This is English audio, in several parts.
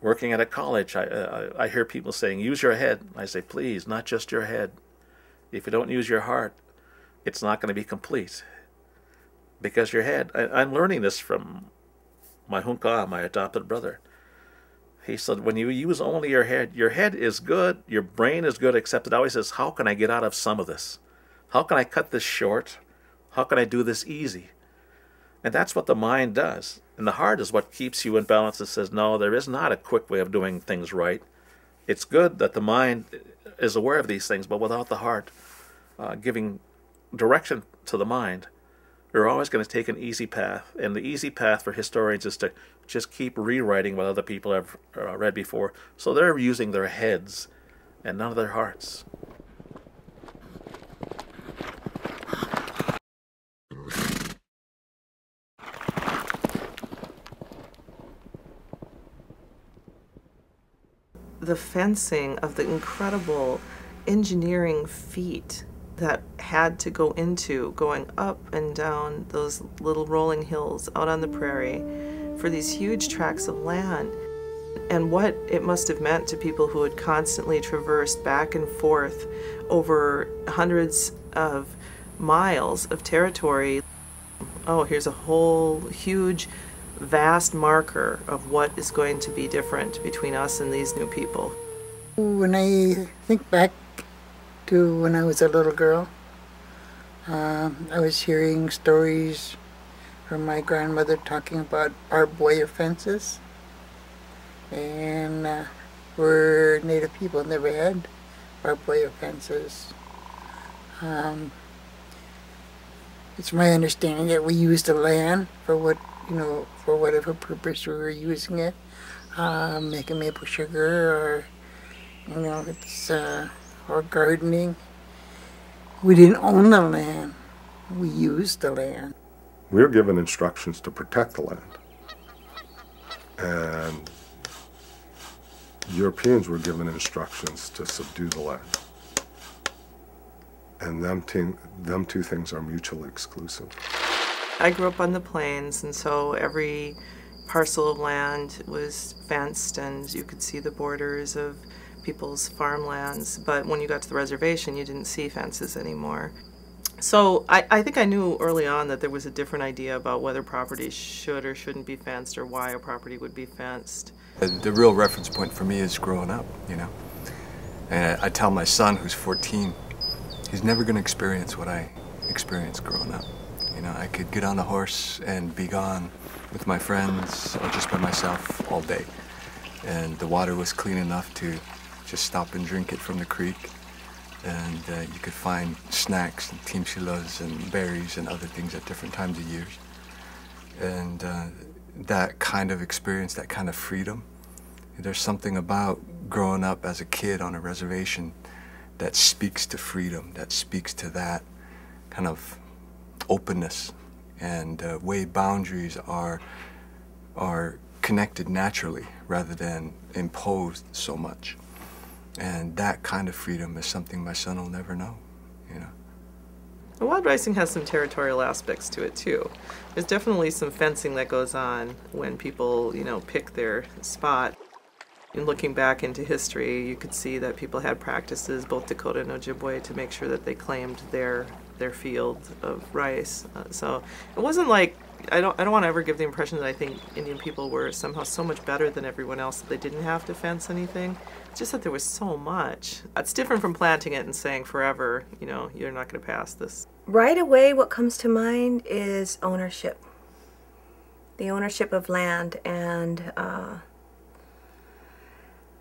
Working at a college, I hear people saying, use your head. I say, please, not just your head. If you don't use your heart, it's not going to be complete. Because your head, I'm learning this from my hunka, my adopted brother. He said, when you use only your head is good, your brain is good, except it always says, how can I get out of some of this? How can I cut this short? How can I do this easy? And that's what the mind does. And the heart is what keeps you in balance. It says, no, there is not a quick way of doing things right. It's good that the mind is aware of these things, but without the heart giving direction to the mind, you're always going to take an easy path. And the easy path for historians is to just keep rewriting what other people have read before. So they're using their heads and none of their hearts. The fencing of the incredible engineering feat that had to go into going up and down those little rolling hills out on the prairie for these huge tracts of land, and what it must have meant to people who had constantly traversed back and forth over hundreds of miles of territory. Oh, here's a whole huge vast marker of what is going to be different between us and these new people. When I think back to when I was a little girl, I was hearing stories from my grandmother talking about barbed wire fences, and we're Native people, never had barbed wire fences. It's my understanding that we used the land for what, for whatever purpose we were using it, making maple sugar, or or gardening. We didn't own the land. We used the land. We were given instructions to protect the land, and Europeans were given instructions to subdue the land. And them two things are mutually exclusive. I grew up on the plains, and so every parcel of land was fenced, and you could see the borders of people's farmlands. But when you got to the reservation, you didn't see fences anymore. So I think I knew early on that there was a different idea about whether property should or shouldn't be fenced, or why a property would be fenced. The real reference point for me is growing up, And I tell my son, who's 14, he's never going to experience what I experienced growing up. I could get on a horse and be gone with my friends or just by myself all day. And the water was clean enough to just stop and drink it from the creek. And you could find snacks and timchilas and berries and other things at different times of years. And that kind of experience, that kind of freedom, there's something about growing up as a kid on a reservation that speaks to freedom, that speaks to that kind of openness and way boundaries are connected naturally rather than imposed so much. And that kind of freedom is something my son will never know, Wild ricing has some territorial aspects to it too. There's definitely some fencing that goes on when people, pick their spot. And looking back into history, you could see that people had practices, both Dakota and Ojibwe, to make sure that they claimed their field of rice. So it wasn't like, I don't want to ever give the impression that I think Indian people were somehow so much better than everyone else that they didn't have to fence anything. It's just that there was so much. It's different from planting it and saying forever, you're not going to pass this. Right away, what comes to mind is ownership. The ownership of land, and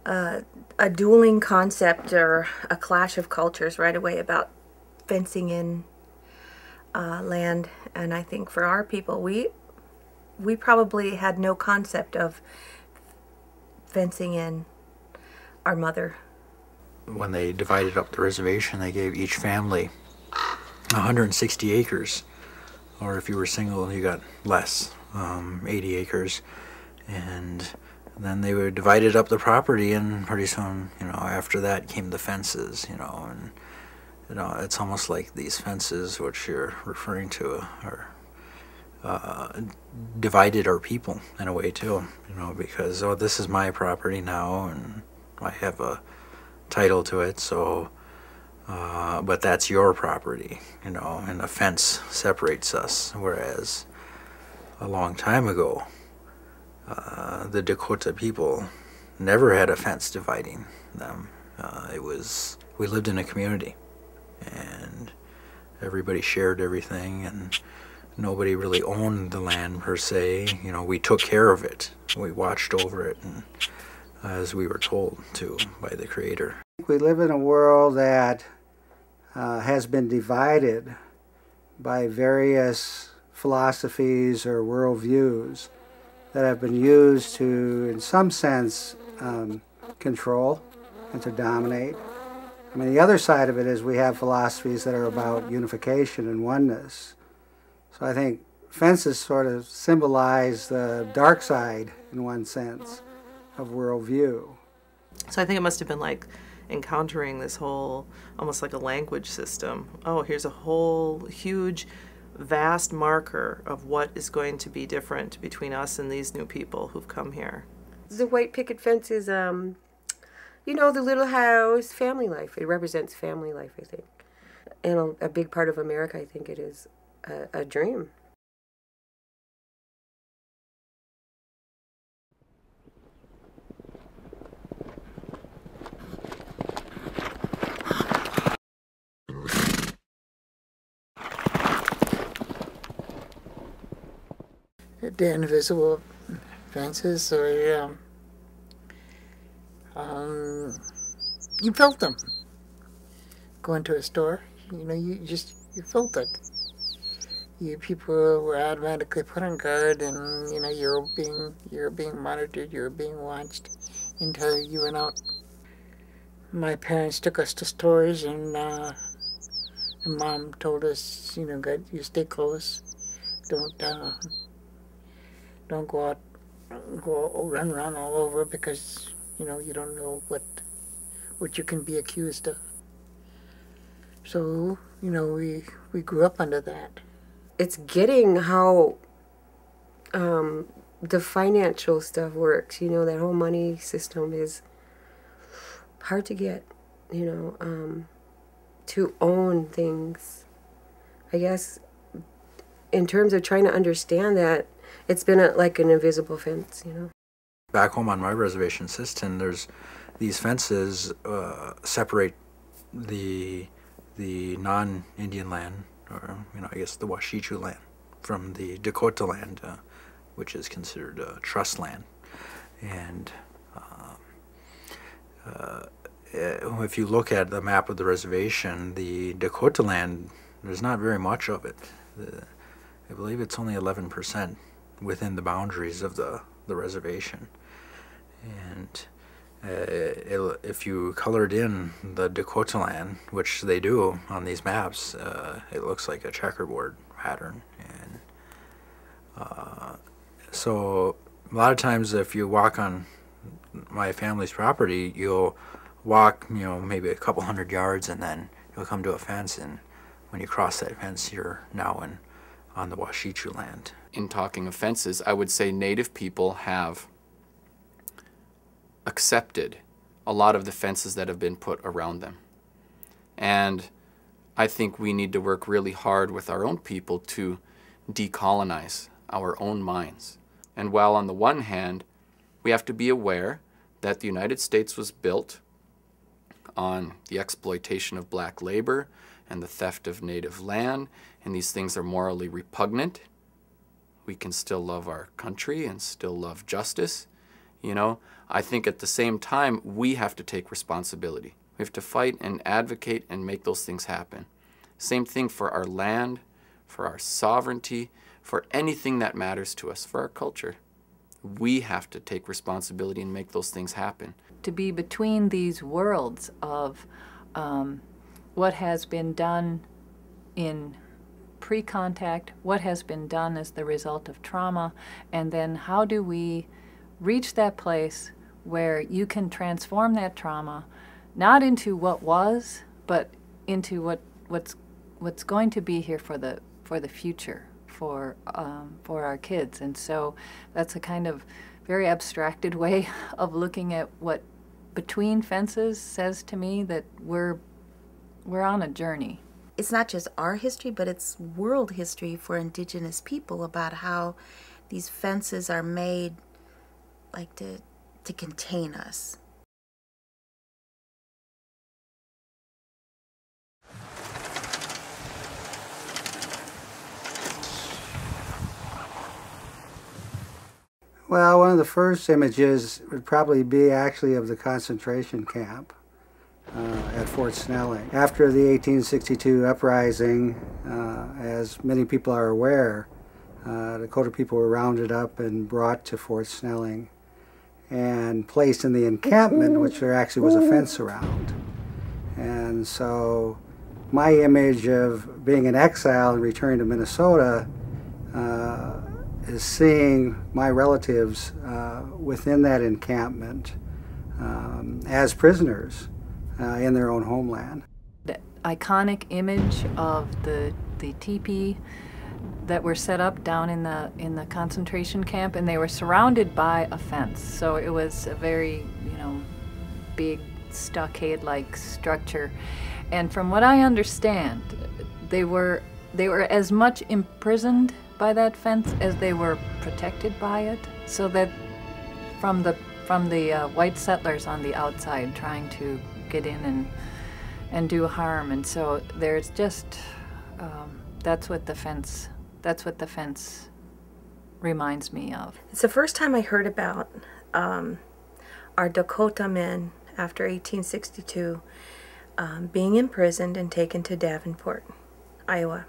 a dueling concept or a clash of cultures right away about fencing in land. And I think for our people, we probably had no concept of fencing in our mother. When they divided up the reservation, they gave each family 160 acres, or if you were single, you got less, 80 acres. And then they were divided up the property, and pretty soon, after that came the fences, and it's almost like these fences, which you're referring to, are divided our people in a way too, you know, because, oh, this is my property now and I have a title to it, so but that's your property, you know, and a fence separates us. Whereas a long time ago, the Dakota people never had a fence dividing them. We lived in a community, and everybody shared everything, and nobody really owned the land per se. You know, we took care of it, we watched over it, and as we were told to by the Creator. We live in a world that has been divided by various philosophies or worldviews that have been used to, in some sense, control and to dominate. I mean, the other side of it is we have philosophies that are about unification and oneness. So I think fences sort of symbolize the dark side, in one sense, of worldview. So I think it must have been like encountering this whole, almost like a language system. Oh, here's a whole huge, vast marker of what is going to be different between us and these new people who've come here. The white picket fence is, you know, the little house, family life. It represents family life, I think. And a big part of America, I think it is a dream. The invisible fences, or you felt them. Go into a store, you know, you felt it. People were automatically put on guard, and you know you're being monitored, you're being watched until you went out. My parents took us to stores, and Mom told us, you know, God, you stay close, don't go run around all over, because you know you don't know what you can be accused of. So you know we grew up under that. It's getting how the financial stuff works. You know, that whole money system is hard to get, you know, to own things. I guess in terms of trying to understand that, it's been like an invisible fence, you know. Back home on my reservation, Siston, there's these fences separate the non-Indian land, or you know, I guess the Washichu land, from the Dakota land, which is considered trust land. And if you look at the map of the reservation, the Dakota land, there's not very much of it. I believe it's only 11% within the boundaries of the reservation. And if you colored in the Dakota land, which they do on these maps, it looks like a checkerboard pattern. And so a lot of times if you walk on my family's property, you'll walk, you know, maybe a couple hundred yards, and then you'll come to a fence, and when you cross that fence, you're now on the Washichu land. In talking of fences, I would say Native people have accepted a lot of the fences that have been put around them. And I think we need to work really hard with our own people to decolonize our own minds. And while on the one hand, we have to be aware that the United States was built on the exploitation of black labor and the theft of native land, and these things are morally repugnant, we can still love our country and still love justice. You know, I think at the same time, we have to take responsibility. We have to fight and advocate and make those things happen. Same thing for our land, for our sovereignty, for anything that matters to us, for our culture. We have to take responsibility and make those things happen. To be between these worlds of what has been done in pre-contact, what has been done as the result of trauma, and then how do we reach that place where you can transform that trauma, not into what was, but into what's going to be here for the future, for our kids. And so that's a kind of very abstracted way of looking at what between fences says to me, that we're on a journey. It's not just our history, but it's world history for indigenous people about how these fences are made like to contain us. Well, one of the first images would probably be actually of the concentration camp at Fort Snelling. After the 1862 uprising, as many people are aware, Dakota people were rounded up and brought to Fort Snelling and placed in the encampment, which there actually was a fence around. And so my image of being in exile and returning to Minnesota is seeing my relatives within that encampment as prisoners in their own homeland. The iconic image of the teepee that were set up down in the concentration camp, and they were surrounded by a fence. So it was a very, big stockade-like structure. And from what I understand, they were as much imprisoned by that fence as they were protected by it, so that from the white settlers on the outside trying to get in and do harm. And so there's just that's what the fence reminds me of. It's the first time I heard about our Dakota men after 1862 being imprisoned and taken to Davenport, Iowa.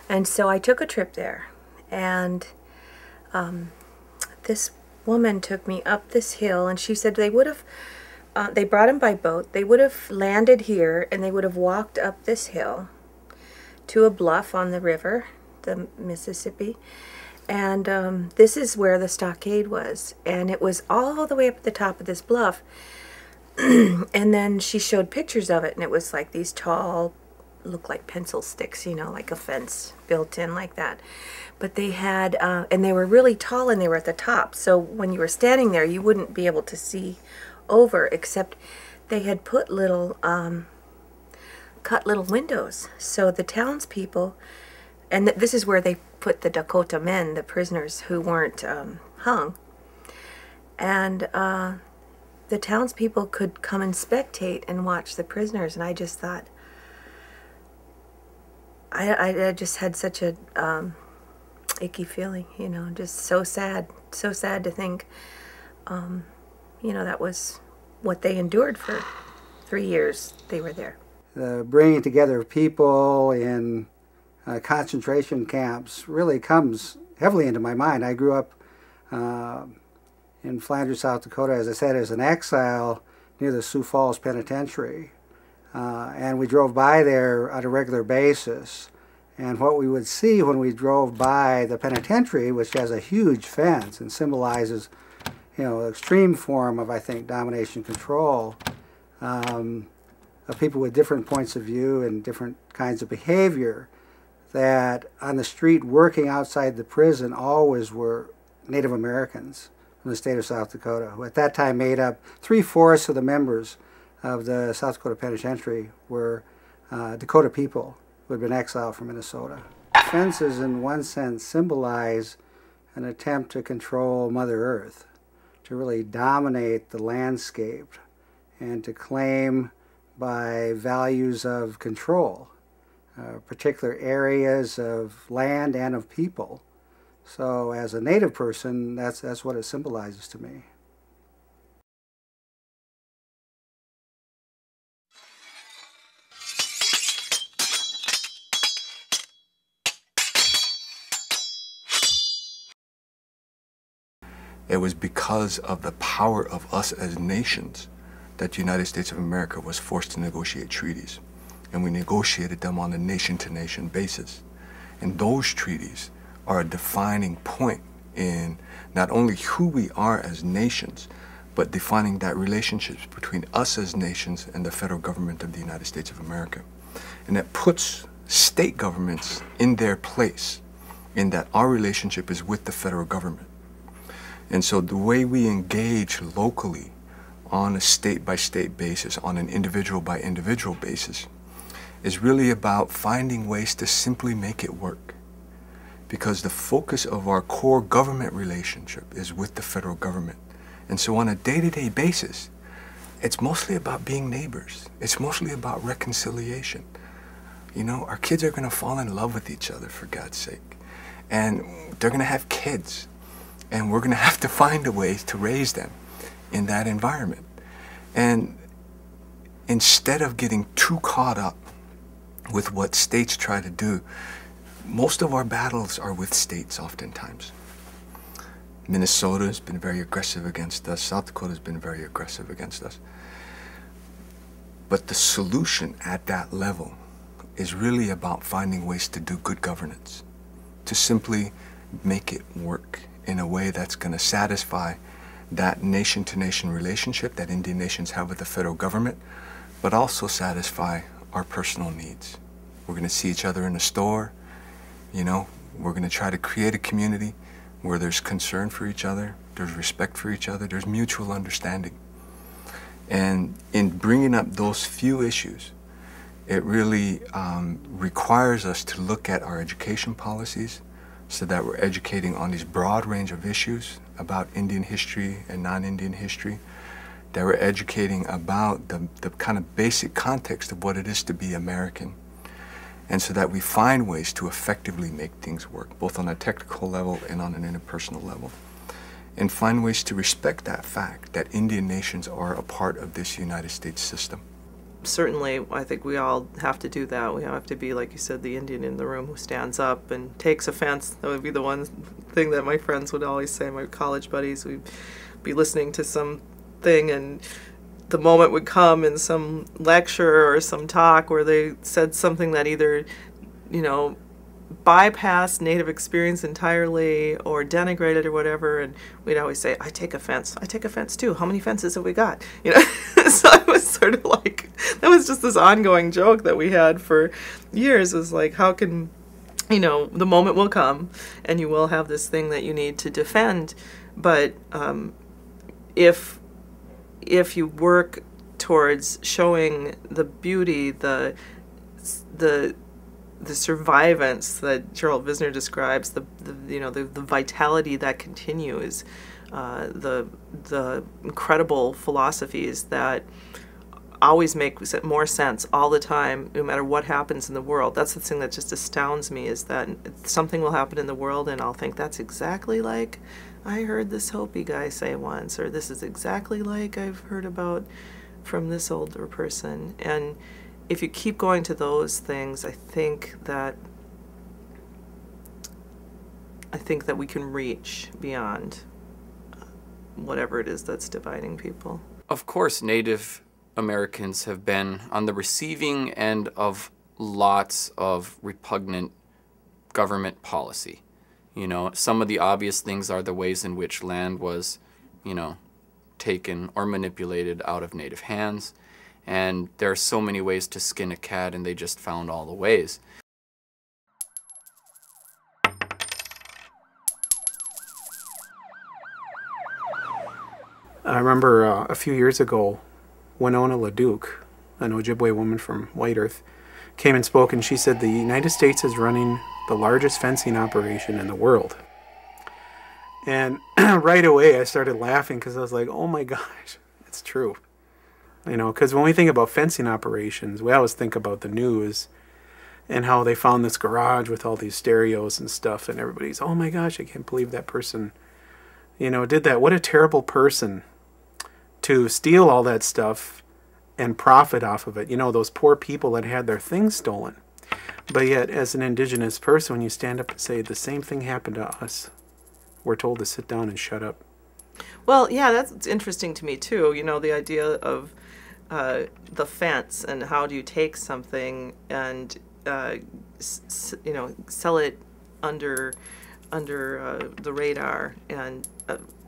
And so I took a trip there, and this woman took me up this hill, and she said they would have, they brought him by boat, they would have landed here, and they would have walked up this hill to a bluff on the river, the Mississippi, and this is where the stockade was, and it was all the way up at the top of this bluff. And then she showed pictures of it, and it was like these tall, look like pencil sticks, like a fence built in like that. But they had, and they were really tall, and they were at the top. So when you were standing there, you wouldn't be able to see over, except they had put little, cut little windows. So the townspeople, and this is where they put the Dakota men, the prisoners who weren't hung. And the townspeople could come and spectate and watch the prisoners. And I just thought, I just had such a icky feeling, just so sad to think, that was what they endured for 3 years they were there. The bringing together of people in concentration camps really comes heavily into my mind. I grew up in Flanders, South Dakota, as I said, as an exile near the Sioux Falls Penitentiary. And we drove by there on a regular basis. And what we would see when we drove by the penitentiary, which has a huge fence and symbolizes, extreme form of, I think, domination control, of people with different points of view and different kinds of behavior, that on the street working outside the prison always were Native Americans from the state of South Dakota, who at that time made up 3/4 of the members of the South Dakota Penitentiary were Dakota people who had been exiled from Minnesota. Fences, in one sense, symbolize an attempt to control Mother Earth, to really dominate the landscape, and to claim by values of control particular areas of land and of people. So as a Native person, that's what it symbolizes to me. It was because of the power of us as nations that the United States of America was forced to negotiate treaties. And we negotiated them on a nation-to-nation basis. And those treaties are a defining point in not only who we are as nations, but defining that relationships between us as nations and the federal government of the United States of America. And that puts state governments in their place in that our relationship is with the federal government. And so the way we engage locally on a state-by-state basis, on an individual-by-individual basis, is really about finding ways to simply make it work. Because the focus of our core government relationship is with the federal government. And so on a day-to-day basis, it's mostly about being neighbors. It's mostly about reconciliation. You know, our kids are going to fall in love with each other, for God's sake. And they're going to have kids. And we're going to have to find a way to raise them in that environment. And instead of getting too caught up with what states try to do, most of our battles are with states oftentimes. Minnesota has been very aggressive against us. South Dakota has been very aggressive against us. But the solution at that level is really about finding ways to do good governance, to simply make it work in a way that's going to satisfy that nation-to-nation relationship that Indian nations have with the federal government, but also satisfy our personal needs. We're going to see each other in the store. You know, we're going to try to create a community where there's concern for each other, there's respect for each other, there's mutual understanding. And in bringing up those few issues, it really requires us to look at our education policies so that we're educating on these broad range of issues about Indian history and non-Indian history, that we're educating about the kind of basic context of what it is to be American, and so that we find ways to effectively make things work, both on a technical level and on an interpersonal level, and find ways to respect that fact that Indian nations are a part of this United States system. Certainly, I think we all have to do that. We have to be, like you said, the Indian in the room who stands up and takes offense. That would be the one thing that my friends would always say, my college buddies. We'd be listening to something, and the moment would come in some lecture or some talk where they said something that either, you know, bypassed Native experience entirely or denigrated or whatever, and we'd always say, I take offense. I take offense too. How many fences have we got? You know, so it was sort of like, that was just this ongoing joke that we had for years. It was like, how can, you know, the moment will come and you will have this thing that you need to defend, but if you work towards showing the beauty, the survivance that Gerald Visner describes, the vitality that continues, the incredible philosophies that always make more sense all the time, no matter what happens in the world. That's the thing that just astounds me, is that something will happen in the world and I'll think, that's exactly like I heard this Hopi guy say once, or this is exactly like I've heard about from this older person. And if you keep going to those things, I think that we can reach beyond whatever it is that's dividing people. Of course, Native Americans have been on the receiving end of lots of repugnant government policy. You know, some of the obvious things are the ways in which land was, you know, taken or manipulated out of Native hands. And there are so many ways to skin a cat, and they just found all the ways. I remember a few years ago, Winona LaDuke, an Ojibwe woman from White Earth, came and spoke, and she said the United States is running the largest fencing operation in the world. And right away I started laughing because I was like, oh my gosh, it's true. You know, because when we think about fencing operations, we always think about the news and how they found this garage with all these stereos and stuff, and everybody's, oh my gosh, I can't believe that person, you know, did that. What a terrible person to steal all that stuff and profit off of it. You know, those poor people that had their things stolen. But yet, as an indigenous person, when you stand up and say the same thing happened to us, we're told to sit down and shut up. Well, yeah, that's interesting to me too. You know, the idea of the fence, and how do you take something and you know, sell it under the radar, and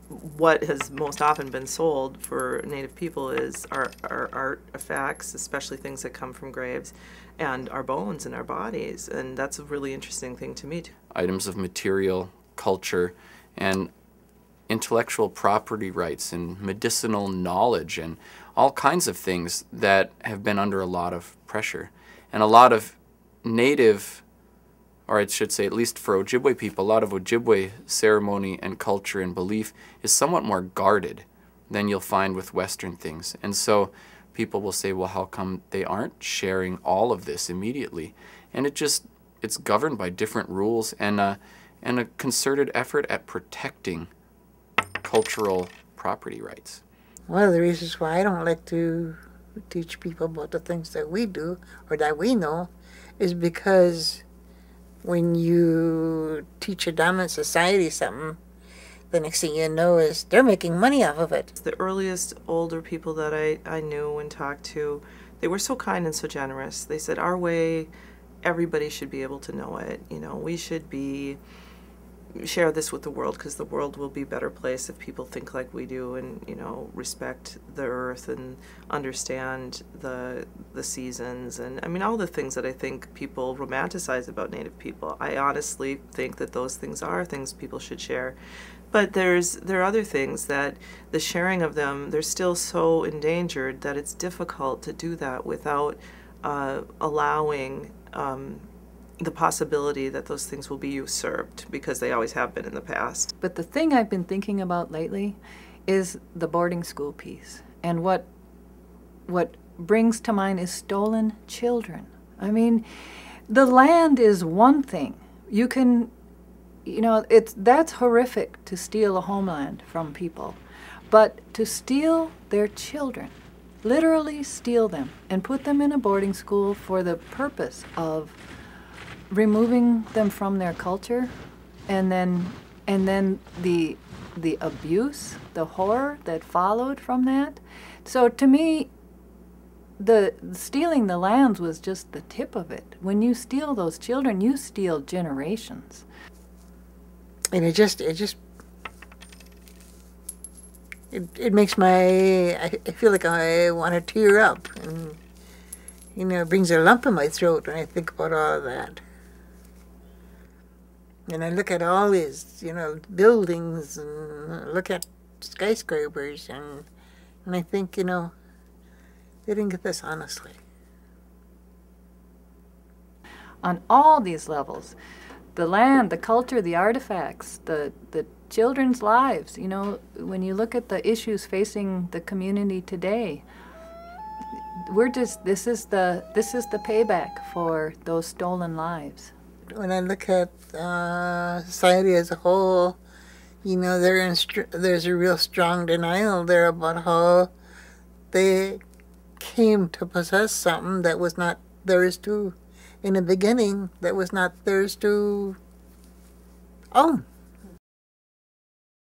what has most often been sold for Native people is our artifacts, especially things that come from graves, and our bones and our bodies. And that's a really interesting thing to me, too. Items of material, culture, and intellectual property rights and medicinal knowledge and all kinds of things that have been under a lot of pressure. And a lot of Native, or I should say at least for Ojibwe people, a lot of Ojibwe ceremony and culture and belief is somewhat more guarded than you'll find with Western things. And so people will say, well, how come they aren't sharing all of this immediately? And it's governed by different rules and a concerted effort at protecting cultural property rights. One of the reasons why I don't like to teach people about the things that we do or that we know is because when you teach a dominant society something, the next thing you know is they're making money off of it. The earliest older people that I knew and talked to, they were so kind and so generous. They said, our way, everybody should be able to know it. You know, we should share this with the world, because the world will be a better place if people think like we do and, you know, respect the earth and understand the seasons and, I mean, all the things that I think people romanticize about Native people. I honestly think that those things are things people should share. But there are other things that the sharing of them, they're still so endangered that it's difficult to do that without allowing the possibility that those things will be usurped, because they always have been in the past. But the thing I've been thinking about lately is the boarding school piece. And what brings to mind is stolen children. I mean, the land is one thing. You can, you know, that's horrific to steal a homeland from people. But to steal their children, literally steal them and put them in a boarding school for the purpose of removing them from their culture, and then the abuse, the horror that followed from that. So to me, the stealing the lands was just the tip of it. When you steal those children, you steal generations. And it makes I feel like I want to tear up, and you know, it brings a lump in my throat when I think about all of that. And I look at all these, you know, buildings, and look at skyscrapers, and I think, you know, they didn't get this honestly. On all these levels, the land, the culture, the artifacts, the children's lives, you know, when you look at the issues facing the community today, this is the payback for those stolen lives. When I look at society as a whole, you know, there's a real strong denial there about how they came to possess something that was not theirs to, in the beginning, that was not theirs to own.